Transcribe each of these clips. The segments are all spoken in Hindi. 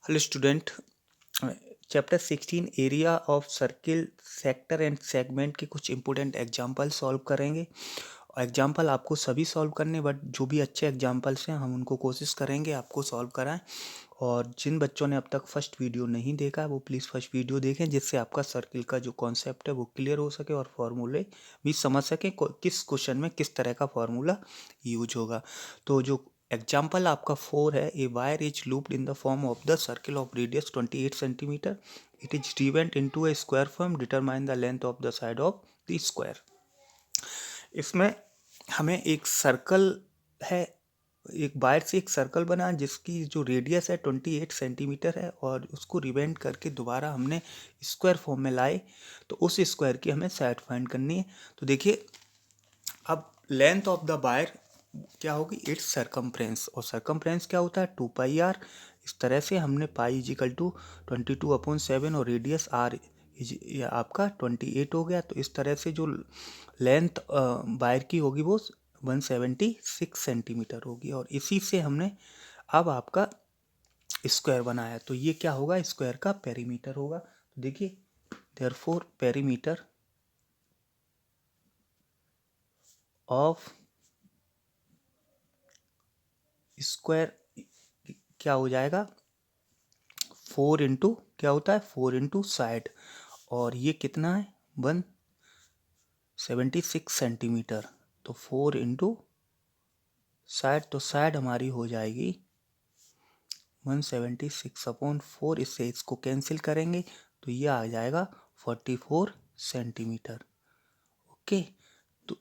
Hello student, chapter 16 area of circle sector and segment के कुछ इंपॉर्टेंट एग्जांपल सॉल्व करेंगे। एग्जांपल आपको सभी सॉल्व करने, बट जो भी अच्छे एग्जांपल्स हैं हम उनको कोशिश करेंगे आपको सॉल्व कराएं। और जिन बच्चों ने अब तक फर्स्ट वीडियो नहीं देखा है वो प्लीज़ फर्स्ट वीडियो देखें, जिससे आपका सर्किल का जो कॉन्सेप्ट है वो क्लियर हो सके और फॉर्मूले भी समझ सकें किस क्वेश्चन में किस तरह का फॉर्मूला यूज होगा। तो जो एग्जाम्पल आपका 4 है, a wire is looped in the form of the circle of radius 28 centimetre, it is driven into a square form, determine the length of the side of the square. इसमें हमें एक सर्कल है, एक वायर से एक सर्कल बना जिसकी जो रेडियस है 28 सेंटीमीटर है और उसको रिवेंट करके दोबारा हमने स्क्वायर फॉर्म में लाए, तो उस स्क्वायर की हमें साइड फाइंड करनी है। तो देखिए, अब लेंथ ऑफ द वायर क्या होगी, इट्स सरकमफ्रेंस, और सरकमफ्रेंस क्या होता है 2πr। इस तरह से हमने पाई इजिकल टू 22/7 और रेडियस आर आपका 28 हो गया। तो इस तरह से जो लेंथ वायर की होगी वो 176 सेंटीमीटर होगी, और इसी से हमने अब आपका स्क्वायर बनाया। तो ये क्या होगा, स्क्वायर का पेरीमीटर होगा। तो देखिए, देयरफॉर पेरीमीटर ऑफ स्क्वायर क्या हो जाएगा, 4 इंटू क्या होता है 4 इंटू साइड, और ये कितना है 176 सेंटीमीटर। तो 4 इंटू साइड, तो साइड हमारी हो जाएगी 176/4। इससे इसको कैंसिल करेंगे तो ये आ जाएगा 44 सेंटीमीटर। ओके, तो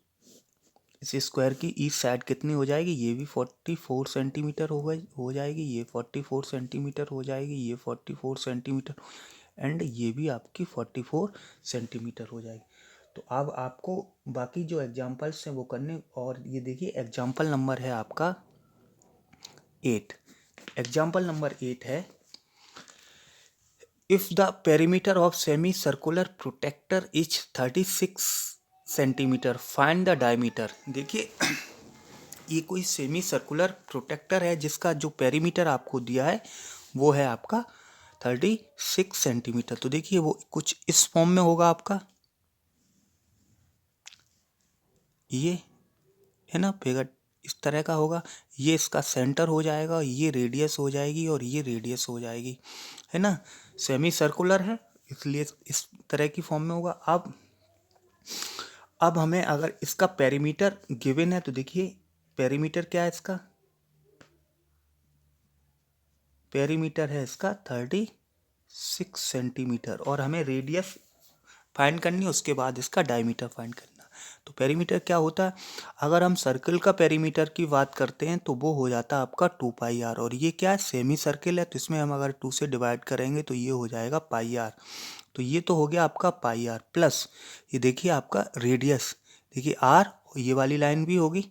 इस स्क्वायर की ईच साइड कितनी हो जाएगी, ये भी 44 सेंटीमीटर हो जाएगी, ये 44 सेंटीमीटर हो जाएगी, ये 44 सेंटीमीटर एंड ये भी आपकी 44 सेंटीमीटर हो जाएगी। तो अब आपको बाकी जो एग्जांपल्स हैं वो करने, और ये देखिए एग्जांपल नंबर है आपका 8। एग्जांपल नंबर 8 है, if the perimeter of semi circular protector is 36 centimetre, find the diameter. देखिए, ये कोई सेमी सर्कुलर प्रोटेक्टर है जिसका जो पेरीमीटर आपको दिया है वो है आपका 36 सेंटीमीटर। तो देखिए वो कुछ इस फॉर्म में होगा आपका, ये है ना फिगर इस तरह का होगा, ये इसका सेंटर हो जाएगा, ये रेडियस हो जाएगी और ये रेडियस हो जाएगी, है ना। सेमी सर्कुलर है इसलिए इस तरह की फॉर्म में होगा। अब हमें अगर इसका पेरीमीटर गिवन है तो देखिए पेरीमीटर क्या है, इसका पेरीमीटर है इसका 36 सेंटीमीटर, और हमें रेडियस फाइंड करनी है, उसके बाद इसका डायमीटर फाइंड करना। तो पेरीमीटर क्या होता है, अगर हम सर्कल का पेरीमीटर की बात करते हैं तो वो हो जाता है आपका 2πr, और ये क्या है सेमी सर्कल है तो इसमें हम अगर 2 से डिवाइड करेंगे तो ये हो जाएगा πr। तो ये तो हो गया आपका πr प्लस ये देखिए आपका रेडियस, देखिए r, ये वाली लाइन भी होगी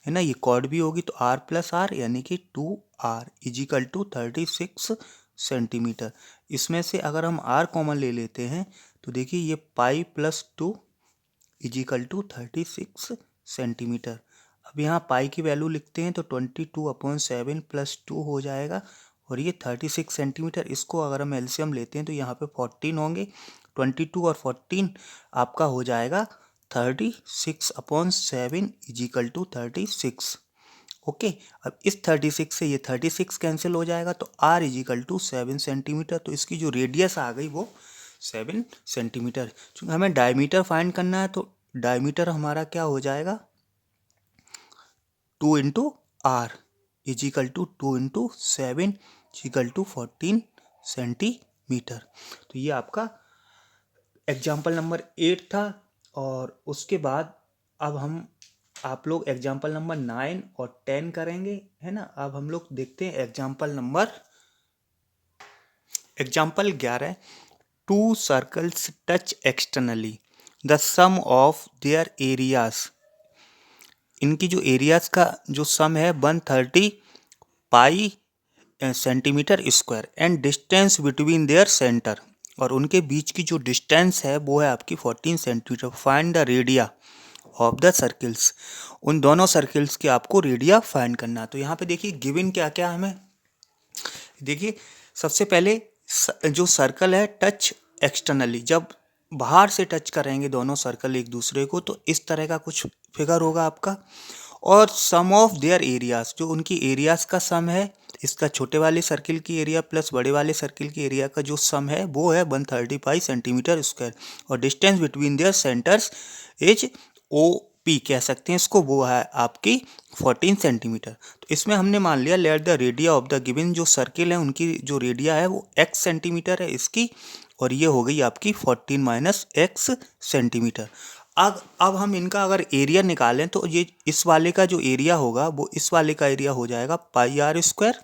है ना, ये कॉर्ड भी होगी, तो r प्लस r यानी कि 2r इजिकल टू 36 सेंटीमीटर। इसमें से अगर हम r कॉमन ले लेते हैं तो देखिए ये pi plus 2 is equal to 36 centimetre. अब यहाँ पाई की वैल्यू लिखते हैं तो 22/7 प्लस 2 हो जाएगा, और ये 36 सेंटीमीटर, इसको अगर हम एलसीएम लेते हैं तो यहाँ पे 14 होंगे, 22 और 14 आपका हो जाएगा 36/7 इजिकल टू 36। ओके, अब इस 36 से ये 36 कैंसिल हो जाएगा, तो r इजिकल टू 7 सेंटीमीटर। तो इसकी जो रेडियस आ गई वो 7 सेंटीमीटर। चूँकि हमें डायमीटर फाइंड करना है तो डायमीटर हमारा क्या हो जाएगा 2 into R is equal to 2 into 7 is equal to 14 centimetre. तो ये आपका एग्जाम्पल नंबर 8 था। और उसके बाद अब हम आप लोग एग्जाम्पल नंबर 9 और 10 करेंगे, है ना। अब हम लोग देखते हैं example 11, two circles touch externally, the sum of their areas, इनकी जो एरियाज का जो सम है 130 pi centimetre square, and distance between their centre, और उनके बीच की जो डिस्टेंस है वो है आपकी 14 centimetre. Find the radii of the circles, उन दोनों सर्किल्स की आपको रेडिया फाइंड करना। तो यहाँ पे देखिए गिवन क्या क्या हमें, देखिए सबसे पहले जो सर्कल है टच एक्सटर्नली, जब बाहर से टच करेंगे दोनों सर्कल एक दूसरे को तो इस तरह का कुछ फिगर होगा आपका। और सम ऑफ देयर एरियाज, जो उनकी एरियाज का सम है, इसका छोटे वाले सर्किल की एरिया प्लस बड़े वाले सर्किल की एरिया का जो सम है वो है 135 सेंटीमीटर स्क्वायर। और distance between their centres is O P कह सकते हैं इसको, वो है आपकी 14 सेंटीमीटर। तो इसमें हमने मान लिया let the radii of the given, जो सर्किल है उनकी जो रेडिया है वो x सेंटीमीटर है इसकी, और ये हो गई आपकी 14 माइनस एक्स सेंटीमीटर। अब हम इनका अगर एरिया निकालें तो ये इस वाले का जो एरिया होगा वो इस वाले का एरिया हो जाएगा pi r square,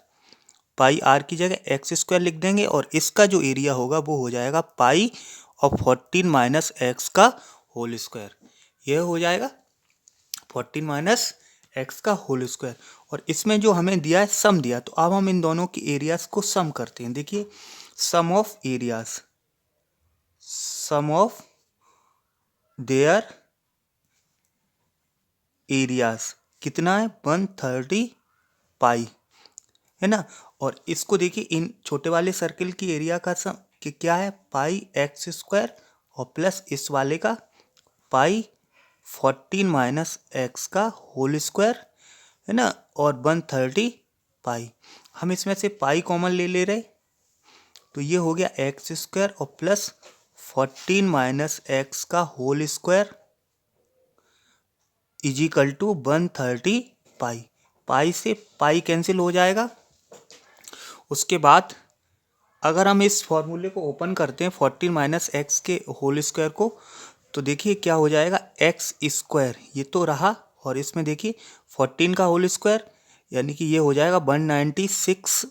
pi are की जगह एक्स स्क्वायर लिख देंगे, और इसका जो एरिया होगा वो हो जाएगा पाई और 14 माइनस एक्स का होल स्क्वायर। यह हो जाएगा 14 माइनस एक्स का होल स्क्वायर। और इसमें जो हमें दिया है सम दिया, तो अब हम इन दोनों की एरियाज को सम करते हैं। देखिए sum of areas, sum of their areas कितना है 130 पाई, है ना। और इसको देखिए इन छोटे वाले सर्किल की एरिया का सम कि क्या है पाई एक्स स्क्वायर और प्लस इस वाले का पाई 14 माइनस एक्स का होल स्क्वायर, है ना, और 130 पाई। हम इसमें से पाई कॉमन ले रहे, तो ये हो गया एक्स स्क्वायर और प्लस 14 माइनस एक्स का होल स्क्वायर इजिकल टू 130 पाई। पाई से पाई कैंसिल हो जाएगा। उसके बाद अगर हम इस फॉर्मूले को ओपन करते हैं 14 माइनस एक्स के होल स्क्वायर को, तो देखिए क्या हो जाएगा एक्स स्क्वायर ये तो रहा, और इसमें देखिए 14 का होल स्क्वायर यानी कि ये हो जाएगा 196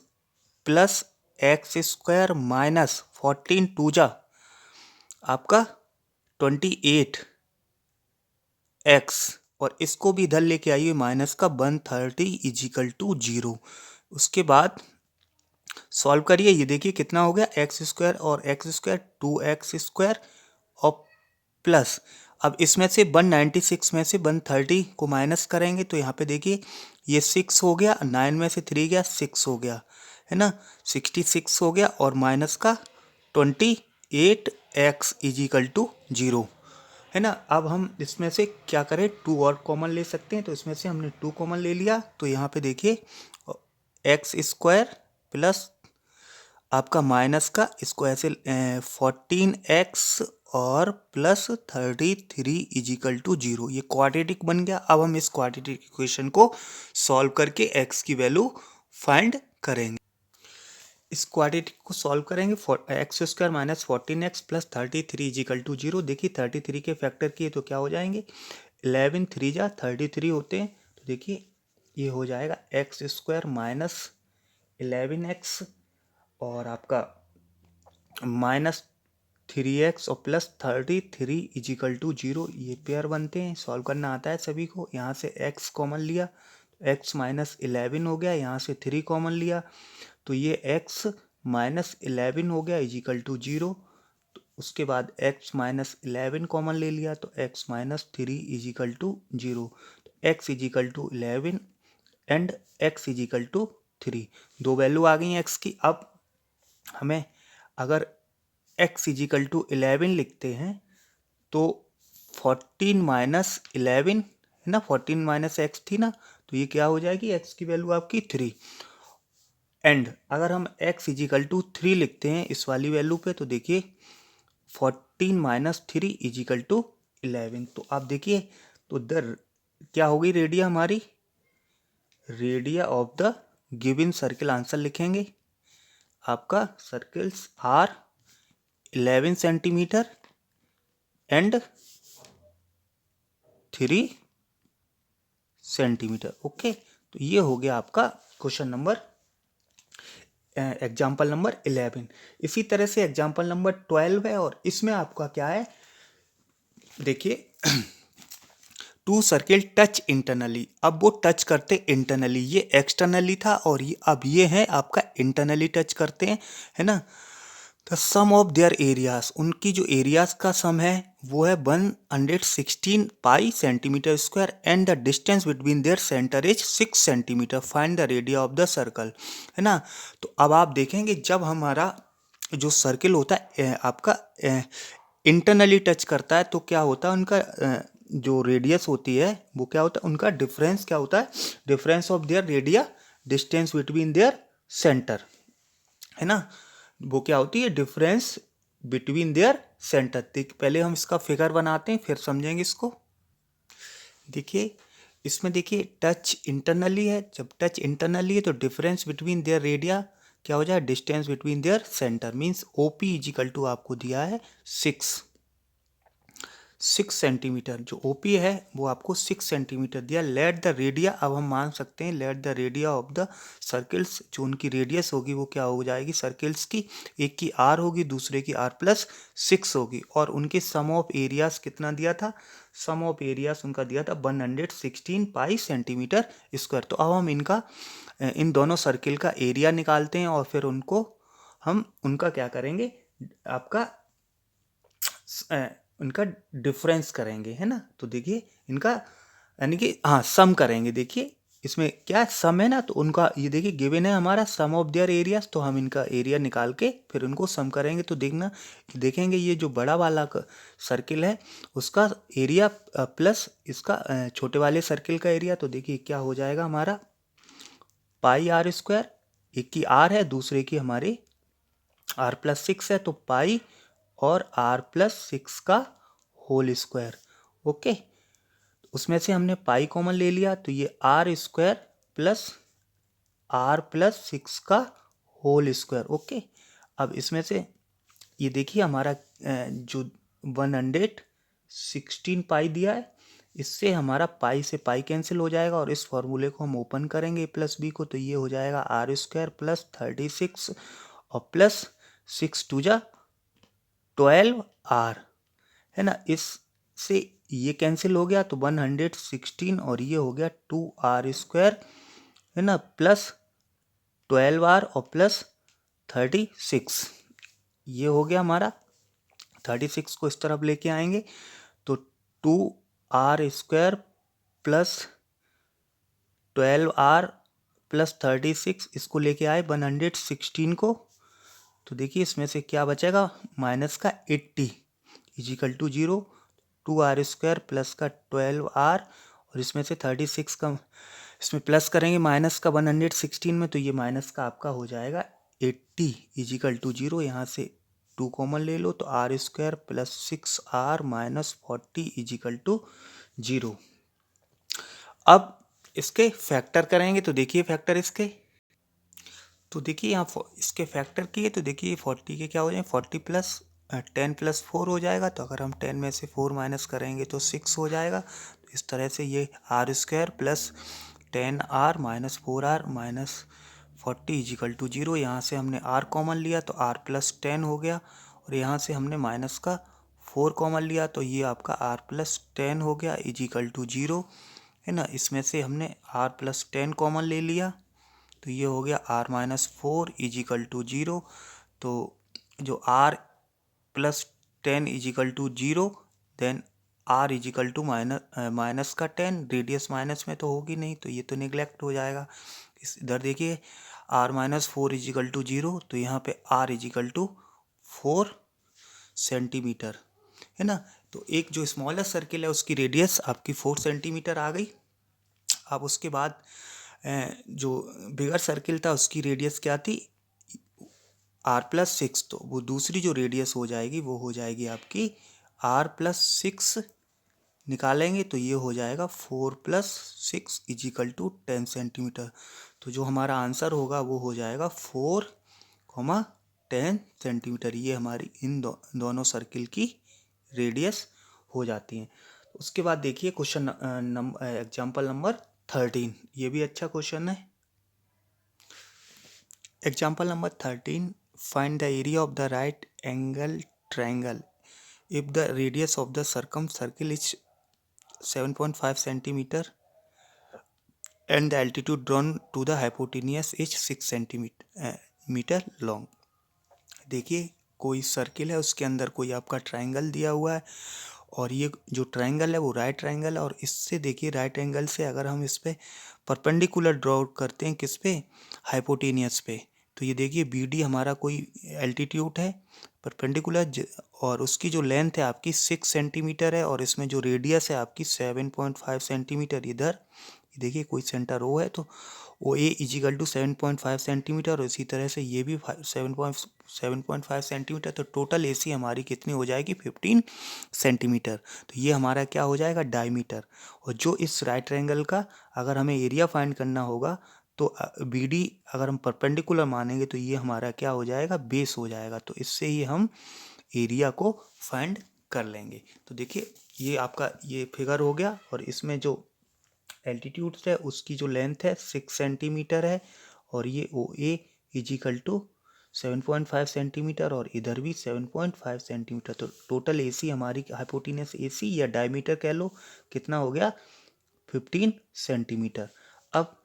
प्लस एक्स स्क्वायर माइनस 14 टू जा आपका 28 एक्स, और इसको भी इधर लेके आइए माइनस का 130 इजिकल टू 0। उसके बाद सॉल्व करिए, ये देखिए कितना हो गया एक्स स्क्वायर और एक्स स्क्वायर 2x स्क्वायर और प्लस, अब इसमें से 196 में से 130 को माइनस करेंगे तो यहाँ पे देखिए ये 6 हो गया, 9 में से 3 गया 6 हो गया, है ना, 66 हो गया, और माइनस का 28x इजिकल टू 0, है ना। अब हम इसमें से क्या करें 2 और कॉमन ले सकते हैं, तो इसमें से हमने 2 कॉमन ले लिया, तो यहाँ पे देखिए एक्स स्क्वायर प्लस आपका माइनस का इसको ऐसे 14x और प्लस 33 इजिकल टू 0, ये क्वाड्रेटिक बन गया। अब हम इस क्वाड्रेटिक इक्वेशन को सॉल्व करके x की वैल्यू फाइंड करेंगे। इस क्वाड्रेटिक को सॉल्व करेंगे X square minus 14x plus 33 is equal to 0। देखिए 33 के फैक्टर किए तो क्या हो जाएंगे 11 3 जा 33 होते हैं, तो देखिए ये हो जाएगा एक्स स्क्वायर माइनस 11x और आपका माइनस 3x और प्लस 33 इजिकल टू 0, ये पेयर बनते हैं। सॉल्व करना आता है सभी को। यहाँ से x कॉमन लिया, x माइनस 11 हो गया, यहाँ से 3 कॉमन लिया तो ये x माइनस 11 हो गया इजिकल टू 0। तो उसके बाद x माइनस 11 कॉमन ले लिया तो x माइनस 3 इजिकल टू 0, तो x is equal to 11 and x is equal to 3, दो वैल्यू आ गई x की। अब हमें अगर x इजिकल टू 11 लिखते हैं तो 14 माइनस 11 है ना, 14 माइनस एक्स थी ना, तो ये क्या हो जाएगी x की वैल्यू आपकी 3। एंड अगर हम x इजिकल टू 3 लिखते हैं इस वाली वैल्यू पे, तो देखिए 14 माइनस 3 इजिकल टू 11, तो आप देखिए तो इधर क्या होगी रेडिया हमारी, radii of the given circle answer लिखेंगे। आपका circles are 11 centimetre and 3 centimetre. Okay, तो ये हो गया आपका क्वेश्चन नंबर एग्जाम्पल नंबर 11। इसी तरह से एग्जाम्पल नंबर 12 है, और इसमें आपका क्या है देखिए टू सर्किल टच इंटरनली, अब वो टच करते इंटरनली, ये एक्सटर्नली था और ये अब ये है आपका इंटरनली टच करते हैं, है ना। The sum of their areas, उनकी जो एरियाज का सम है वो है 116 pi centimetre square and the distance between their centre is 6 centimetre, find the radii of the circle, है ना। तो अब आप देखेंगे जब हमारा जो सर्किल होता है आपका इंटरनली टच करता है तो क्या होता है उनका जो रेडियस होती है वो क्या होता है, उनका डिफरेंस क्या होता है, difference of their radii distance between their centre, है ना। वो क्या होती है, डिफरेंस बिटवीन देयर सेंटर। पहले हम इसका फिगर बनाते हैं फिर समझेंगे इसको। देखिए इसमें देखिए टच इंटरनली है, जब टच इंटरनली है तो डिफरेंस बिटवीन देयर रेडिया क्या हो जाए, distance between their centre, means O P is equal to आपको दिया है 6 सेंटीमीटर, जो ओपी है वो आपको 6 सेंटीमीटर दिया। लेट द रेडिया, अब हम मान सकते हैं let the radii of the circles, जो उनकी रेडियस होगी वो क्या हो जाएगी सर्किल्स की, एक की आर होगी दूसरे की आर प्लस 6 होगी, और उनके सम ऑफ एरियाज कितना दिया था, सम ऑफ एरियाज उनका दिया था 116 पाई सेंटीमीटर स्क्वायर। तो अब हम इनका इन दोनों सर्किल का एरिया निकालते हैं और फिर उनको हम उनका क्या करेंगे, आपका उनका डिफरेंस करेंगे, है ना। तो देखिए इनका यानी कि हाँ सम करेंगे। देखिए इसमें क्या सम है ना, तो उनका ये देखिए गिवन है हमारा सम ऑफ देयर एरियाज, तो हम इनका एरिया निकाल के फिर उनको सम करेंगे। तो देखना देखेंगे ये जो बड़ा वाला सर्किल है उसका एरिया प्लस इसका छोटे वाले सर्किल का एरिया, तो देखिए क्या हो जाएगा हमारा पाई आर स्क्वायर, एक की आर है दूसरे की हमारी आर प्लस 6 है, तो पाई और आर प्लस 6 का होल स्क्वायर। ओके, उसमें से हमने पाई कॉमन ले लिया तो ये R square plus R plus 6 का होल स्क्वायर। ओके, अब इसमें से ये देखिए हमारा जो 116 पाई दिया है, इससे हमारा पाई से पाई कैंसिल हो जाएगा और इस फॉर्मूले को हम ओपन करेंगे प्लस बी को, तो ये हो जाएगा आर स्क्वायर प्लस 36 और प्लस 6 टू जा 12 आर, है ना। इससे ये कैंसिल हो गया तो 116 और ये हो गया 2 आर स्क्वायर, है ना, प्लस 12 आर और प्लस 36, ये हो गया हमारा 36 को इस तरफ लेके आएंगे तो 2 R square plus 12 R plus 36, इसको लेके आए 116 को, तो देखिए इसमें से क्या बचेगा माइनस का 80 is equal to 0, 2 R square plus का 12 आर और इसमें से 36 का इसमें प्लस करेंगे माइनस का 116 में, तो ये माइनस का आपका हो जाएगा 80 इजिकल टू 0, यहाँ से 2 कॉमन ले लो तो R square plus 6 R minus 40 is equal to 0। अब इसके फैक्टर करेंगे तो देखिए फैक्टर इसके, तो देखिए यहाँ इसके फैक्टर किए तो देखिए 40 के क्या हो जाए 40 प्लस 10 प्लस 4 हो जाएगा, तो अगर हम 10 में से 4 माइनस करेंगे तो 6 हो जाएगा। तो इस तरह से ये R square plus 10 R minus 4 R minus 40 is equal to 0, यहाँ से हमने आर कॉमन लिया तो आर प्लस 10 हो गया और यहाँ से हमने माइनस का 4 कॉमन लिया तो ये आपका आर प्लस 10 हो गया इजिकल टू 0, है ना। इसमें से हमने आर प्लस 10 कॉमन ले लिया तो ये हो गया आर माइनस 4 इजिकल टू 0, तो जो R plus 10 is equal to 0 then R is equal to minus का 10, रेडियस माइनस में तो होगी नहीं तो ये तो निगलेक्ट हो जाएगा। इस इधर देखिए आर माइनस 4 इजिकल टू 0, तो यहाँ पे आर इजिकल टू 4 सेंटीमीटर, है ना। तो एक जो स्मॉलेस्ट सर्किल है उसकी रेडियस आपकी 4 सेंटीमीटर आ गई। अब उसके बाद जो बिगर सर्किल था उसकी रेडियस क्या थी आर प्लस 6, तो वो दूसरी जो रेडियस हो जाएगी वो हो जाएगी आपकी आर प्लस 6 निकालेंगे तो ये हो जाएगा 4 प्लस 6 इजिकल टू 10 सेंटीमीटर। तो जो हमारा आंसर होगा वो हो जाएगा 4, 10 सेंटीमीटर। ये हमारी इन दोनों सर्किल की रेडियस हो जाती हैं। उसके बाद देखिए क्वेश्चन एग्जाम्पल नंबर 13, ये भी अच्छा क्वेश्चन है। Example number 13, find the area of the right angle triangle if the radius of the circle is 7.5 centimetre and the altitude drawn to the hypotenuse is 6 centimetre long. देखिए कोई सर्किल है, उसके अंदर कोई आपका ट्रायंगल दिया हुआ है, और ये जो ट्रायंगल है वो राइट ट्रायंगल है, और इससे देखिए राइट एंगल से अगर हम इस पे परपेंडिकुलर ड्रॉ करते हैं, किस पे, हाइपोटेनियस पे, तो ये देखिए बी डी हमारा कोई एल्टीट्यूड है परपेंडिकुलर, और उसकी जो लेंथ है आपकी 6 सेंटीमीटर है, और इसमें जो रेडियस है आपकी 7.5 सेंटीमीटर इधर, देखिए कोई सेंटर ओ है, तो ओ ए इजिकल टू 7.5 सेंटीमीटर, और इसी तरह से ये भी 7.5 सेंटीमीटर, तो टोटल ए सी हमारी कितनी हो जाएगी, 15 सेंटीमीटर। तो ये हमारा क्या हो जाएगा, डायमीटर। और जो इस राइट ट्रायंगल का अगर हमें एरिया फाइंड करना होगा, तो बी डी अगर हम परपेंडिकुलर मानेंगे तो ये हमारा क्या हो जाएगा, बेस हो जाएगा। तो इससे ही हम एरिया को फाइंड कर लेंगे। तो देखिए ये आपका ये फिगर हो गया, और इसमें जो एल्टीट्यूड है उसकी जो लेंथ है 6 सेंटीमीटर है, और ये ओ ए इजिकल टू 7.5 सेंटीमीटर, और इधर भी 7.5 सेंटीमीटर। तो टोटल ए सी हमारी हाइपोटेनस ए सी या डायमीटर कह लो, कितना हो गया, 15 सेंटीमीटर। अब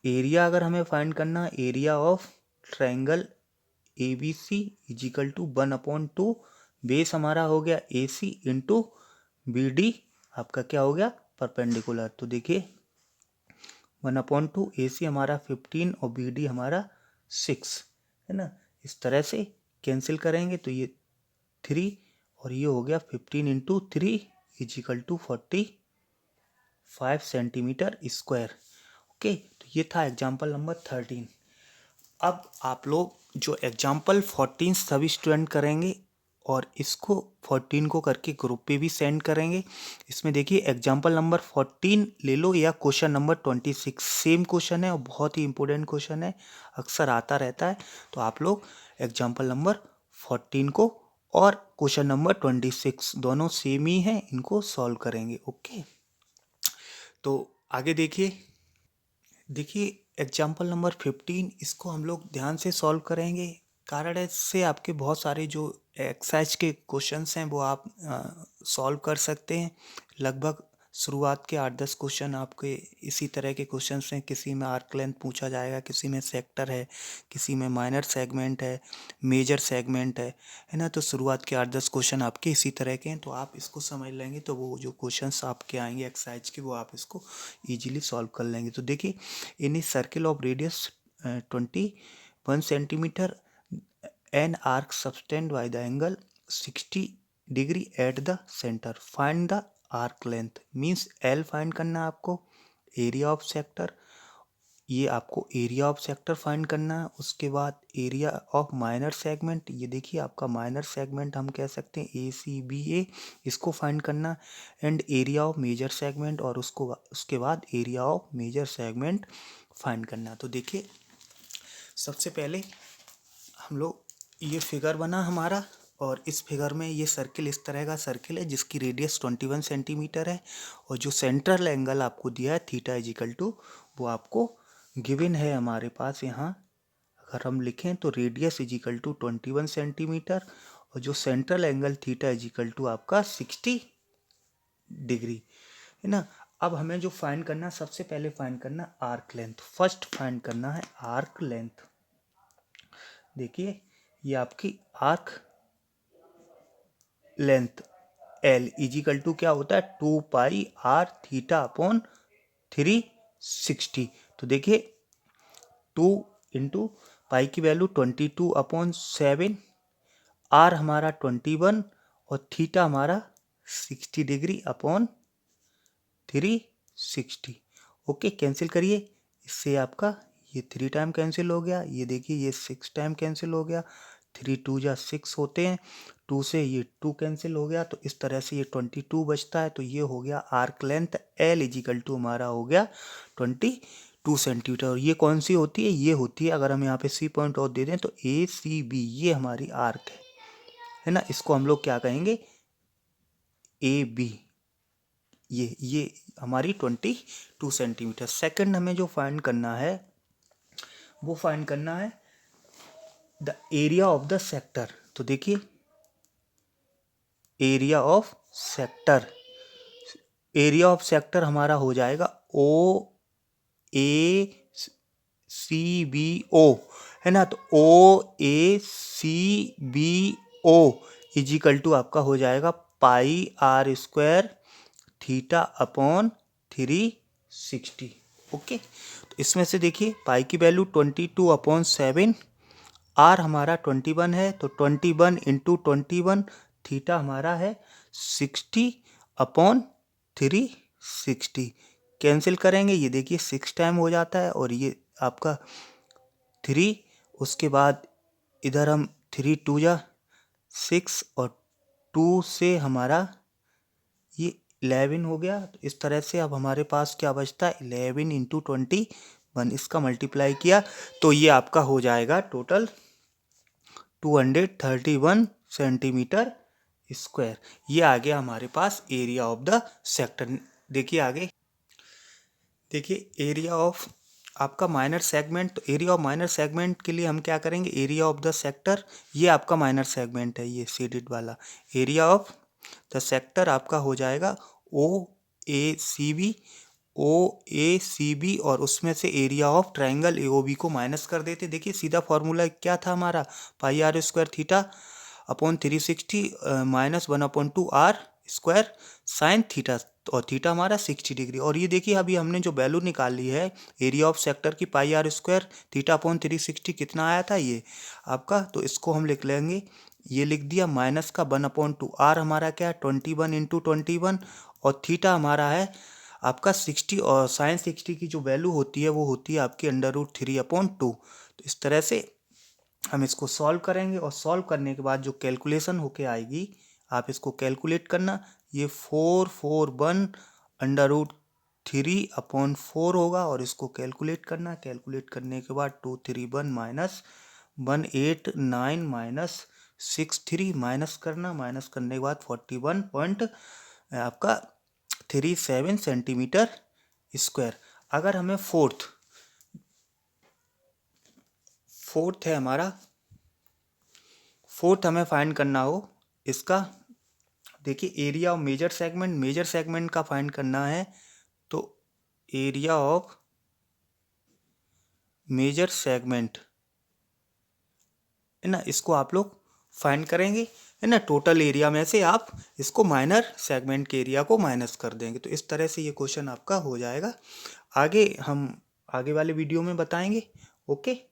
एरिया अगर हमें फाइंड करना, area of triangle A B C is equal to 1/2, base हमारा हो गया A C into B D आपका क्या हो गया, परपेंडिकुलर। तो देखिए 1/2 ए सी हमारा 15 और बी डी हमारा 6 है ना। इस तरह से कैंसिल करेंगे तो ये 3, और ये हो गया 15 into 3 is equal to 45 centimetre square. Okay, तो ये था एग्जाम्पल नंबर 13। अब आप लोग जो एग्जाम्पल 14 सभी स्टूडेंट करेंगे, और इसको 14 को करके ग्रुप पे भी सेंड करेंगे। इसमें देखिए एग्जाम्पल नंबर 14 ले लो, या क्वेश्चन नंबर 26 सेम क्वेश्चन है, और बहुत ही इंपॉर्टेंट क्वेश्चन है, अक्सर आता रहता है। तो आप लोग एग्जाम्पल नंबर 14 को और क्वेश्चन नंबर 26 दोनों सेम ही हैं, इनको सॉल्व करेंगे। ओके, तो आगे देखिए एग्जाम्पल नंबर 15, इसको हम लोग ध्यान से सॉल्व करेंगे। कारण है इससे आपके बहुत सारे जो एक्सरसाइज के क्वेश्चंस हैं वो आप सॉल्व कर सकते हैं। लगभग शुरुआत के 8-10 क्वेश्चन आपके इसी तरह के क्वेश्चंस हैं। किसी में आर्क लेंथ पूछा जाएगा, किसी में सेक्टर है, किसी में माइनर सेगमेंट है, मेजर सेगमेंट है ना। तो शुरुआत के 8-10 क्वेश्चन आपके इसी तरह के हैं, तो आप इसको समझ लेंगे तो वो जो क्वेश्चंस आपके आएंगे एक्सरसाइज के, वो आप इसको ईजिली सॉल्व कर लेंगे। तो देखिए in a circle of radius 21 centimetre, an arc subtend by the angle 60 degree at the center, find the arc length, means L find करना है आपको, एरिया ऑफ सेक्टर, ये आपको एरिया ऑफ सेक्टर फाइंड करना है। उसके बाद एरिया ऑफ माइनर सेगमेंट, ये देखिए आपका माइनर सेगमेंट हम कह सकते हैं ACBA, इसको फाइंड करना, and area of major segment, और उसके बाद area of major segment find करना। तो देखिए सबसे पहले हम लोग ये फिगर बना हमारा, और इस फिगर में ये सर्किल इस तरह का सर्किल है जिसकी रेडियस 21 सेंटीमीटर है, और जो सेंट्रल एंगल आपको दिया है थीटा इजिकल टू, वो आपको गिवन है हमारे पास यहाँ। अगर हम लिखें तो रेडियस इजिकल टू 21 सेंटीमीटर, और जो central angle theta is equal to आपका 60 डिग्री है ना। अब हमें जो फाइंड करना, सबसे पहले फाइंड करना आर्क लेंथ, फर्स्ट फाइंड करना है आर्क लेंथ। देखिए ये आपकी arc length L is equal to क्या होता है, 2 पाई r थीटा अपॉन 360। तो देखिए 2 इंटू पाई की वैल्यू 22/7, r हमारा 21, और थीटा हमारा 60 डिग्री अपॉन 360। ओके, कैंसिल करिए, इससे आपका ये 3 टाइम कैंसिल हो गया, ये देखिए ये 6 टाइम कैंसिल हो गया, 3 2 जा 6 होते हैं, 2 से ये 2 कैंसिल हो गया, तो इस तरह से ये 22 बचता है। तो ये हो गया arc length L is equal to हमारा हो गया 22 सेंटीमीटर। और ये कौन सी होती है, ये होती है, अगर हम यहाँ पे C पॉइंट और दे दें तो ACB, ये हमारी आर्क है ना। इसको हम लोग क्या कहेंगे, AB, ये हमारी 22 सेंटीमीटर। सेकंड हमें जो फाइंड करना है, वो फाइंड करना है the area of the sector. तो देखिए area of sector, area of sector हमारा हो जाएगा OACBO है ना। तो OACBO ओ इजिकल टू आपका हो जाएगा pi r square theta upon 360। Okay, तो इसमें से देखिए पाई की वैल्यू 22/7, आर हमारा 21 है तो 21 इंटू 21, थीटा हमारा है 60/360। कैंसिल करेंगे, ये देखिए 6 टाइम हो जाता है और ये आपका 3, उसके बाद इधर हम 3 2 जा 6 और 2 से हमारा ये 11 हो गया। तो इस तरह से अब हमारे पास क्या बचता है 11 इंटू 21, इसका मल्टीप्लाई किया तो ये आपका हो जाएगा टोटल 231 सेंटीमीटर स्क्वायर। ये आ गया हमारे पास एरिया ऑफ द सेक्टर। देखिए आगे, देखिए एरिया ऑफ आपका माइनर सेगमेंट। तो एरिया ऑफ माइनर सेगमेंट के लिए हम क्या करेंगे, एरिया ऑफ द सेक्टर, ये आपका माइनर सेगमेंट है, ये शेडेड वाला एरिया ऑफ द सेक्टर आपका हो जाएगा ओ ए सी बी और उसमें से एरिया ऑफ ट्राइंगल AOB को माइनस कर देते। देखिए सीधा फॉर्मूला क्या था हमारा, pi r square theta upon 360 -1/2 r square sine theta, और थीटा हमारा 60 डिग्री। और ये देखिए अभी हमने जो वैल्यू निकाली है एरिया ऑफ सेक्टर की, पाई आर स्क्वायर थीटा अपॉन 360 कितना आया था ये आपका, तो इसको हम लिख लेंगे, ये लिख दिया माइनस का 1/2 आर हमारा क्या है 21 इंटू 21 और थीटा हमारा है आपका 60 और साइन 60 की जो वैल्यू होती है वो होती है आपकी √3/2। तो इस तरह से हम इसको सॉल्व करेंगे और सॉल्व करने के बाद जो कैलकुलेशन होके आएगी आप इसको कैलकुलेट करना। ये 441 √3/4 होगा और इसको कैलकुलेट करना। कैलकुलेट करने के बाद 231 -189 -63 माइनस करना, माइनस करने के बाद 41 पॉइंट आपका 37 सेंटीमीटर स्क्वायर। अगर हमें फोर्थ है हमारा, फोर्थ हमें फाइंड करना हो इसका, देखिए एरिया ऑफ मेजर सेगमेंट का फाइंड करना है। तो एरिया ऑफ मेजर सेगमेंट है ना, इसको आप लोग फाइंड करेंगे है ना, टोटल एरिया में से आप इसको माइनर सेगमेंट के एरिया को माइनस कर देंगे। तो इस तरह से ये क्वेश्चन आपका हो जाएगा। आगे हम आगे वाले वीडियो में बताएंगे। ओके।